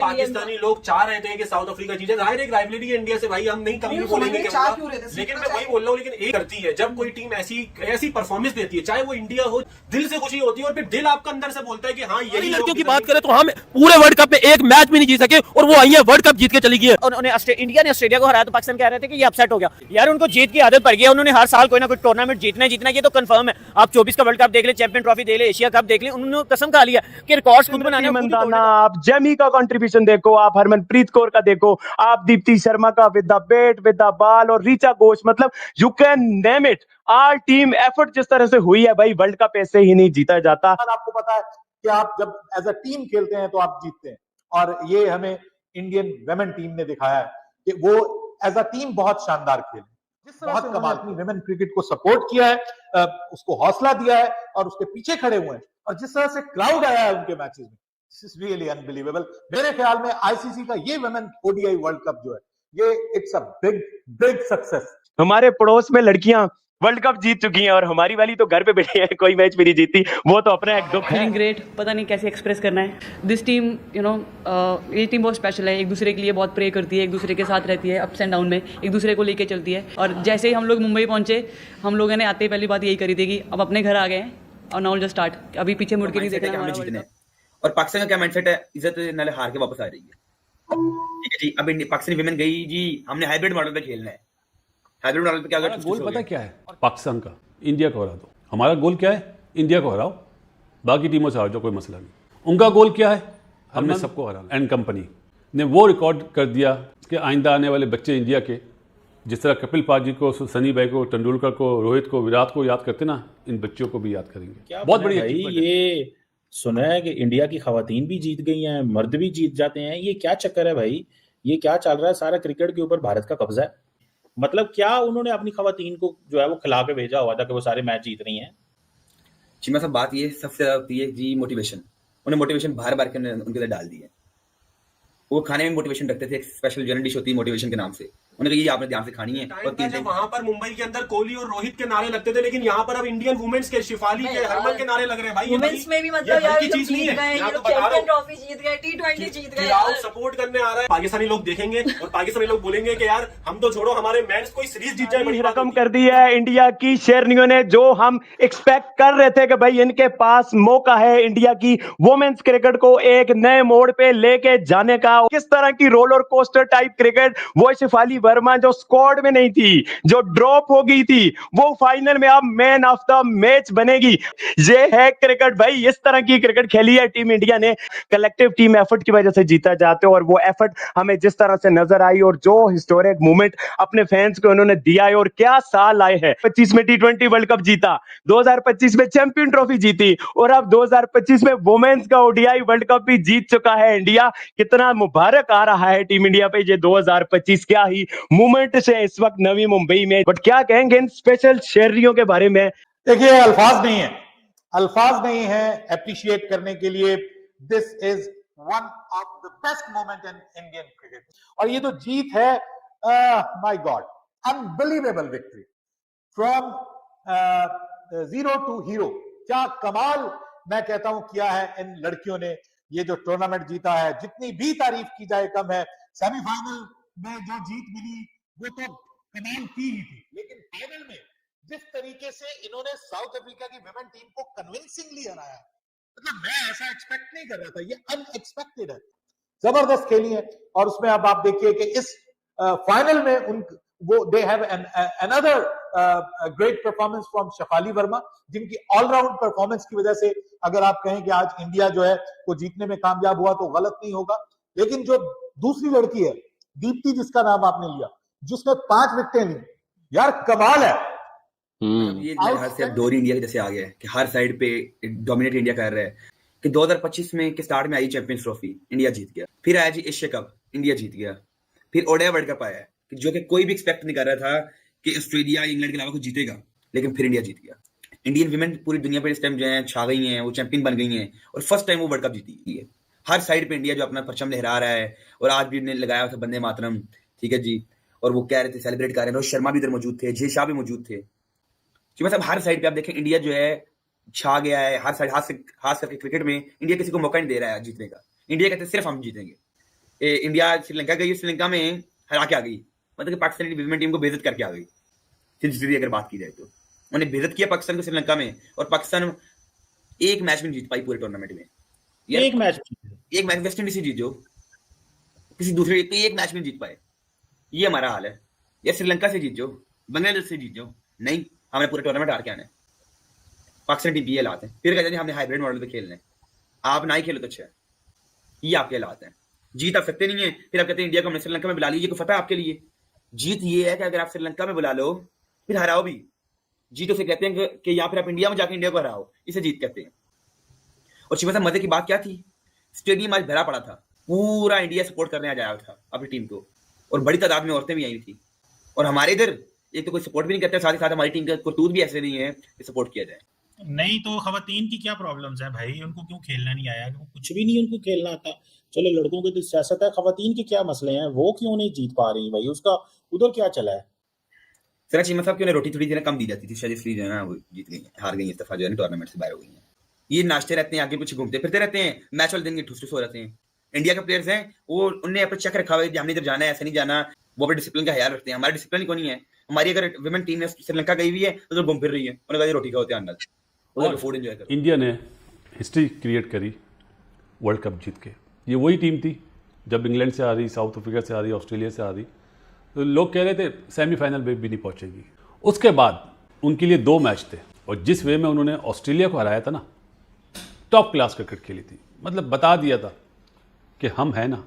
पाकिस्तानी लोग चाह रहे थे कि साउथ अफ्रीका जीते, जाहिर एक राइवलरी है इंडिया से भाई, हम नहीं कभी भी बोलेंगे कि लेकिन मैं वही बोल रहा हूँ, लेकिन एक करती है जब कोई टीम ऐसी परफॉर्मेंस देती है, चाहे वो इंडिया हो, दिल से खुशी होती है और फिर दिल आपका अंदर से बोलता है कि हाँ यही। लड़कियों की बात करें तो हम पूरे वर्ल्ड कप में एक मैच भी नहीं जीत सके और वो आई है वर्ल्ड कप जीत के चली गई है। उन्होंने इंडिया ने ऑस्ट्रेलिया को हराया तो पाकिस्तान कह रहे थे कि ये अपसेट हो गया। यार उनको जीत की आदत पड़ गई है, उन्होंने हर साल कोई ना कोई टूर्नामेंट जीतना ये तो कंफर्म है। आप 24 का वर्ल्ड कप देख ले, चैंपियन ट्रॉफी देख ले, एशिया कप देख ले, उन्होंने कसम खा लिया कि रिकॉर्ड्स खुद बनाने। आप जेमी का कंट्रीब्यूशन देखो, आप हरमनप्रीत कौर का देखो, आप दीप्ति शर्मा का with the bat with the ball और रीचा घोष, मतलब you can name it. All team effort जिस तरह से हुई है भाई, वर्ल्ड कप ऐसे ही नहीं जीता जाता। आपको पता है कि आप जब एज अ टीम खेलते हैं तो आप जीतते हैं, और ये हमें इंडियन वेमेन टीम ने दिखाया है कि वो एज अ टीम बहुत शानदार खेले। जिस तरह से कमाल अपनी वेमेन क्रिकेट को सपोर्ट किया है, उसको हौसला दिया है और उसके पीछे खड़े हुए हैं, और जिस तरह से क्राउड आया है उनके मैचेस में, दिस इज रियली अनबिलीवेबल। मेरे ख्याल में आईसीसी का ये वेमेन ओडीआई वर्ल्ड कप जो है, ये it's a big big success. हमारे पड़ोस में लड़कियां वर्ल्ड कप जीत चुकी हैं और हमारी वाली तो घर पे बैठी है, कोई मैच भी नहीं जीती। वो तो अपना एक दुख है। फीलिंग ग्रेट, पता नहीं कैसे एक्सप्रेस करना है। दिस टीम ये टीम बहुत स्पेशल है, एक दूसरे के लिए बहुत प्रे करती है, एक दूसरे के साथ रहती है, अप्स एंड डाउन में एक दूसरे को लेके चलती है। और जैसे ही हम लोग मुंबई पहुंचे, हम लोगों ने आते ही पहली बात यही करी थी कि अब अपने घर आ गए हैं और नाउ जस्ट स्टार्ट, अभी पीछे मुड़ के नहीं देखना। और पाकिस्तान का क्या माइंडसेट है, इज्जत नाले हार के वापस आ रही है। ठीक है जी, अब पाकिस्तानी विमेन गई जी, हमने हाइब्रिड मॉडल पे खेलना है। हाइब्रिड मॉडल पे क्या अगर गोल पता क्या है पाकिस्तान का, इंडिया को हरा दो। हमारा गोल क्या है, इंडिया को हराओ, बाकी टीमों से हार जाओ, कोई मसला नहीं। उनका गोल क्या है, हमने सबको हराना। एंड कंपनी ने वो रिकॉर्ड कर दिया कि आइंदा आने वाले बच्चे इंडिया के, जिस तरह कपिल पाजी को, सनी भाई को, तेंदुलकर को, रोहित को, विराट को याद करते ना, इन बच्चों को भी याद करेंगे। बहुत बढ़िया। ये सुना है कि इंडिया की खवातीन भी जीत गई हैं, मर्द भी जीत जाते हैं, ये क्या चक्कर है भाई, ये क्या चल रहा है? सारा क्रिकेट के ऊपर भारत का कब्जा है। मतलब क्या उन्होंने अपनी खवातीन को जो है वो खिला के भेजा हुआ था कि वो सारे मैच जीत रही हैं? चिमा साहब, बात ये सबसे ज्यादा होती है जी मोटिवेशन। उन्हें मोटिवेशन बार बार उनके अंदर डाल दी है। वो खाने में मोटिवेशन रखते थे, एक स्पेशल जनरल डिश होती है मोटिवेशन के नाम से, उन्हें कहा ये आपने ध्यान से खानी है। और जब वहां पर मुंबई के अंदर कोहली और रोहित के नारे लगते थे, लेकिन यहाँ पर अब इंडियन वुमेन्स के, शिफाली के, हरमन के नारे लग रहे हैं भाई। वुमेन्स में भी मतलब यार चीज नहीं है, ये लोग चैंपियन ट्रॉफी जीत गए, टी20 जीत गए, और सपोर्ट करने आ रहा है। पाकिस्तानी लोग देखेंगे और पाकिस्तानी लोग बोलेंगे कि यार हम तो छोड़ो, हमारे मेंस कोई सीरीज जीत जाए, बड़ी रकम कर दी है इंडिया की शेरनियों ने, जो हम एक्सपेक्ट कर रहे थे कि भाई इनके पास मौका है इंडिया की वुमेन्स क्रिकेट को एक नए मोड़ पे लेके जाने का। किस तरह की रोलर कोस्टर टाइप क्रिकेट, वो शिफाली वर्मा जो स्क्वाड में नहीं थी, जो ड्रॉप हो गई थी, वो फाइनल में अब मैन ऑफ द मैच बनेगी। ये है क्रिकेट भाई, इस तरह की क्रिकेट खेली है टीम इंडिया ने। कलेक्टिव टीम एफर्ट की वजह से जीता जाते हो, और वो एफर्ट हमें जिस तरह से नजर आई और जो हिस्टोरिक मूवमेंट अपने फैंस को उन्होंने दिया है, और क्या साल आए हैं। 25 में टी20 वर्ल्ड कप जीता, 2025 में चैंपियन ट्रॉफी जीती, और अब 2025 में वुमेन्स का ओडीआई वर्ल्ड कप भी जीत चुका है इंडिया। कितना मुबारक आ रहा है टीम इंडिया पे ये 2025, क्या ही मूवमेंट से इस वक्त नवी मुंबई में। बट क्या कहेंगे इन स्पेशल शहरियों के बारे में? देखिए, अल्फाज नहीं है एप्रिशिएट करने के लिए। This is one of the best moment in Indian cricket, और ये तो जीत है, my god, unbelievable victory from zero to hero. क्या कमाल मैं कहता हूं किया है इन लड़कियों ने। ये जो टूर्नामेंट जीता है, जितनी भी तारीफ की जाए कम है। सेमीफाइनल में जो जीत मिली वो तो कमाल की ही थी, लेकिन फाइनल में जिस तरीके से इन्होंने साउथ अफ्रीका की विमेन टीम को कन्विंसिंगली हराया, मतलब मैं ऐसा एक्सपेक्ट नहीं कर रहा था, ये अनएक्सपेक्टेड है। जबरदस्त खेली है, और उसमें अब आप देखिए कि इस फाइनल में they have another great performance from Shafali Verma, जिनकी ऑलराउंड परफॉर्मेंस की वजह से अगर आप कहें कि आज इंडिया जो है वो जीतने में कामयाब हुआ तो गलत नहीं होगा। लेकिन जो दूसरी लड़की है दीप्ति, जिसका नाम आपने लिया, जिसने 5 विकेटें ली, यार कमाल है। ये हर से अब दौर इंडिया के जैसे आ गया है कि हर साइड पे डोमिनेट इंडिया कर रहा है। कि 2025 में के स्टार्ट में आई चैंपियंस ट्रॉफी, इंडिया जीत गया। फिर आया जी एशिया कप, इंडिया जीत गया। फिर ओडीआई वर्ल्ड कप आया, जो कि कोई भी एक्सपेक्ट नहीं कर रहा था कि ऑस्ट्रेलिया इंग्लैंड के अलावा कुछ जीतेगा, लेकिन फिर इंडिया जीत गया। इंडियन विमेन पूरी दुनिया पर इस टाइम जो है छा गई हैं, वो चैंपियन बन गई हैं, और फर्स्ट टाइम वो वर्ल्ड कप जीती है। हर साइड पे इंडिया जो अपना परचम लहरा रहा है, और आज भी लगाया था वंदे मातरम, ठीक है जी, और वो कह रहे थे सेलिब्रेट कर रहे हैं। रोहित शर्मा भी इधर मौजूद थे, जय शाह भी मौजूद थे। मतलब हर साइड पे आप देखें इंडिया जो है छा गया है। हर साइड, खास करके क्रिकेट में इंडिया किसी को मौका नहीं दे रहा है जीतने का। इंडिया कहते हैं सिर्फ हम जीतेंगे, इंडिया श्रीलंका गई, श्रीलंका में हरा के आ गई, मतलब कि पाकिस्तानी विमेन टीम को बेइज्जत करके आ गई। सीधी अगर बात की जाए तो उन्हें बेइज्जत किया पाकिस्तान को श्रीलंका में, और पाकिस्तान एक मैच भी नहीं जीत पाई पूरे टूर्नामेंट में। एक मैच वेस्ट इंडीज से जीत जाओ, किसी दूसरे एक मैच में जीत पाए, ये हमारा हाल है। या श्रीलंका से जीत जाओ, बांग्लादेश से जीत जाओ, नहीं हमें पूरे टूर्नामेंट हार के आना है। पाकिस्तान टीम ये हालात है, फिर कहते हैं हमने हाइब्रिड मॉडल पे खेलना है, आप ना ही खेलो तो अच्छा है। ये आपके हालात हैं, जीत आप सकते नहीं है, फिर आप कहते हैं इंडिया को हमने श्रीलंका में बुला लीजिए, को पता है आपके लिए जीत ये है कि अगर आप श्रीलंका में बुला लो फिर हराओ भी, जीत उसे कहते हैं कि या फिर आप इंडिया में जाकर इंडिया को हराओ, इसे जीत कहते हैं। और शिवा साहब मजे की बात क्या थी, स्टेडियम आज भरा पड़ा था, पूरा इंडिया सपोर्ट करने आ जाया था अपनी टीम को, और बड़ी तादाद में औरतें भी आई थी। और हमारे इधर एक तो कोई सपोर्ट भी नहीं करते, साथ ही साथ हमारी टीम का करतूत भी ऐसे नहीं है कि सपोर्ट किया जाए। नहीं तो खवातीन की क्या प्रॉब्लम्स है भाई, उनको क्यों खेलना नहीं आया? कुछ भी नहीं उनको खेलना आता। चलो लड़कों की तो सियासत है, खवातीन के क्या मसले हैं, वो क्यों नहीं जीत पा रही भाई, उसका उधर क्या चला है? सर चीमा साहब की उन्हें रोटी थोड़ी देर कम दी जाती थी, शायद इसलिए जो है ना वो जीत गई, हार गई, इस दफा जो है टूर्नामेंट से बाहर हो गई है। ये नाचते रहते हैं, आगे पीछे घूमते फिरते रहते हैं, मैच वाले दिन के ठुस हो रहते हैं। इंडिया के प्लेयर्स हैं, वो उन्हें अपना चेक रखा हुआ है, हमने इधर जाना है, ऐसा नहीं जाना, वो अपने डिसिप्लिन का ख्याल रखते हैं। हमारा डिसिप्लिन को नहीं है। हमारी अगर विमेन टीम श्रीलंका गई हुई है तो घूम फिर रही है, उन्हें कहा रोटी खाओ, ध्यान डाल, उधर फूड एंजॉय करो। इंडिया ने हिस्ट्री क्रिएट करी वर्ल्ड कप जीत के। ये वही टीम थी जब इंग्लैंड से आ रही, साउथ अफ्रीका से आ रही, ऑस्ट्रेलिया से आ रही, तो लोग कह रहे थे सेमीफाइनल में भी नहीं पहुंचेगी। उसके बाद उनके लिए 2 मैच थे, और जिस वे में उन्होंने ऑस्ट्रेलिया को हराया था ना, टॉप क्लास क्रिकेट खेली थी, मतलब बता दिया था कि हम हैं ना।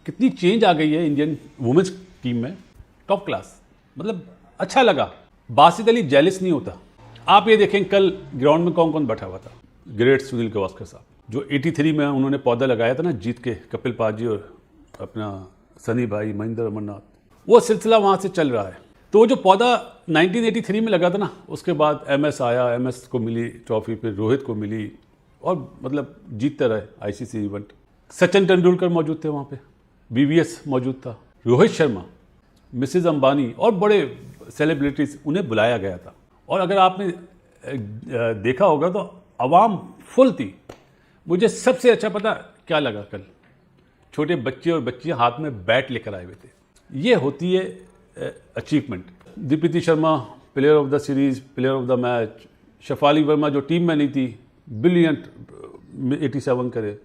कितनी चेंज आ गई है इंडियन वुमेन्स टीम में, टॉप क्लास, मतलब अच्छा लगा। बासित अली जेलिस नहीं होता। आप ये देखें कल ग्राउंड में कौन कौन बैठा हुआ था, ग्रेट सुनील गावस्कर साहब, जो 83 में उन्होंने पौधा लगाया था ना जीत के, कपिल पाजी और अपना सनी भाई, महेंद्र अमरनाथ, वो सिलसिला वहाँ से चल रहा है। तो जो पौधा 1983 में लगा था ना, उसके बाद MS आया, MS को मिली ट्रॉफी, फिर रोहित को मिली, और मतलब जीतते रहे ICC इवेंट। सचिन तेंदुलकर मौजूद थे वहाँ पे, BVS मौजूद था, रोहित शर्मा, मिसेज अंबानी और बड़े सेलिब्रिटीज, उन्हें बुलाया गया था। और अगर आपने देखा होगा तो आवाम फुल थी। मुझे सबसे अच्छा पता क्या लगा, कल छोटे बच्चे और बच्चियाँ हाथ में बैट लेकर आए हुए थे। ये होती है achievement. Deepti Sharma player of the series, player of the match. Shafali Verma जो टीम में नहीं थी, ब्रिलियंट 87 करे।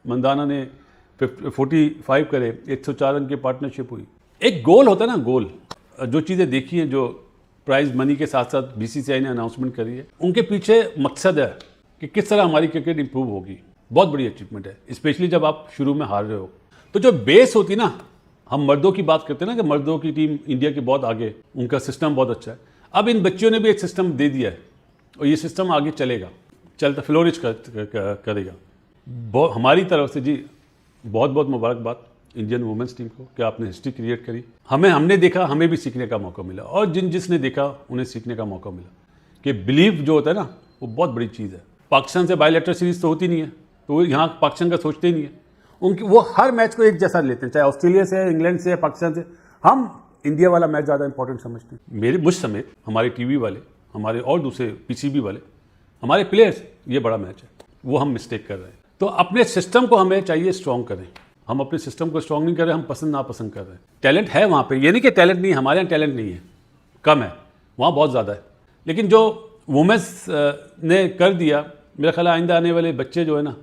मंदाना ने 45 करे, 104 रन की पार्टनरशिप हुई। एक गोल होता है ना, गोल, जो चीज़ें देखी हैं, जो प्राइज मनी के साथ साथ BCCI ने अनाउंसमेंट करी है, उनके पीछे मकसद है कि किस तरह हमारी क्रिकेट इंप्रूव होगी। बहुत बड़ी अचीवमेंट है, स्पेशली जब आप शुरू में हार रहे हो। तो जो बेस होती ना, हम मर्दों की बात करते हैं ना कि मर्दों की टीम इंडिया की बहुत आगे, उनका सिस्टम बहुत अच्छा है। अब इन बच्चियों ने भी एक सिस्टम दे दिया है, और ये सिस्टम आगे चलेगा, चलता फ्लोरिश करेगा। हमारी तरफ से जी बहुत बहुत मुबारकबाद इंडियन वुमेन्स टीम को कि आपने हिस्ट्री क्रिएट करी। हमने देखा, हमें भी सीखने का मौका मिला, और जिसने देखा उन्हें सीखने का मौका मिला कि बिलीव जो होता है ना, वो बहुत बड़ी चीज़ है। पाकिस्तान से बायलैटरल सीरीज तो होती नहीं है, तो वो यहाँ पाकिस्तान का सोचते ही नहीं है। उनकी वो हर मैच को एक जैसा लेते हैं, चाहे ऑस्ट्रेलिया से, इंग्लैंड से, पाकिस्तान से। हम इंडिया वाला मैच ज़्यादा इंपॉर्टेंट समझते हैं। मुझ समेत हमारे TV वाले, हमारे और दूसरे PCB वाले, हमारे प्लेयर्स, ये बड़ा मैच है, वो हम मिस्टेक कर रहे हैं। तो अपने सिस्टम को हमें चाहिए स्ट्रॉन्ग करें। हम अपने सिस्टम को स्ट्रॉन्ग नहीं कर रहे, हम पसंद नापसंद कर रहे हैं। टैलेंट है वहाँ पे, ये नहीं कि टैलेंट नहीं, हमारे यहाँ टैलेंट नहीं है, कम है, वहाँ बहुत ज़्यादा है। लेकिन जो वुमेन्स ने कर दिया, मेरा ख्याल आइंदा आने वाले बच्चे जो है ना,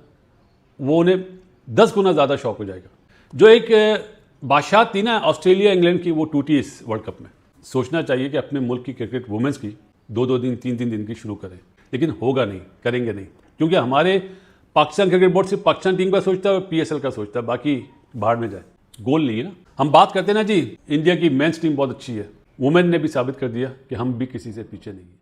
वो उन्हें 10 गुना ज़्यादा शौक हो जाएगा। जो एक बादशाह थी ना ऑस्ट्रेलिया इंग्लैंड की, वो टूटी इस वर्ल्ड कप में। सोचना चाहिए कि अपने मुल्क की क्रिकेट वुमेन्स की 2-2 दिन, 3-3 दिन की शुरू करें, लेकिन होगा नहीं, करेंगे नहीं, क्योंकि हमारे पाकिस्तान क्रिकेट बोर्ड सिर्फ पाकिस्तान टीम का सोचता है और PSL का सोचता है, बाकी बाहर में जाए, गोल नहीं है ना। हम बात करते हैं ना जी, इंडिया की मेंस टीम बहुत अच्छी है, वुमेन ने भी साबित कर दिया कि हम भी किसी से पीछे नहीं है।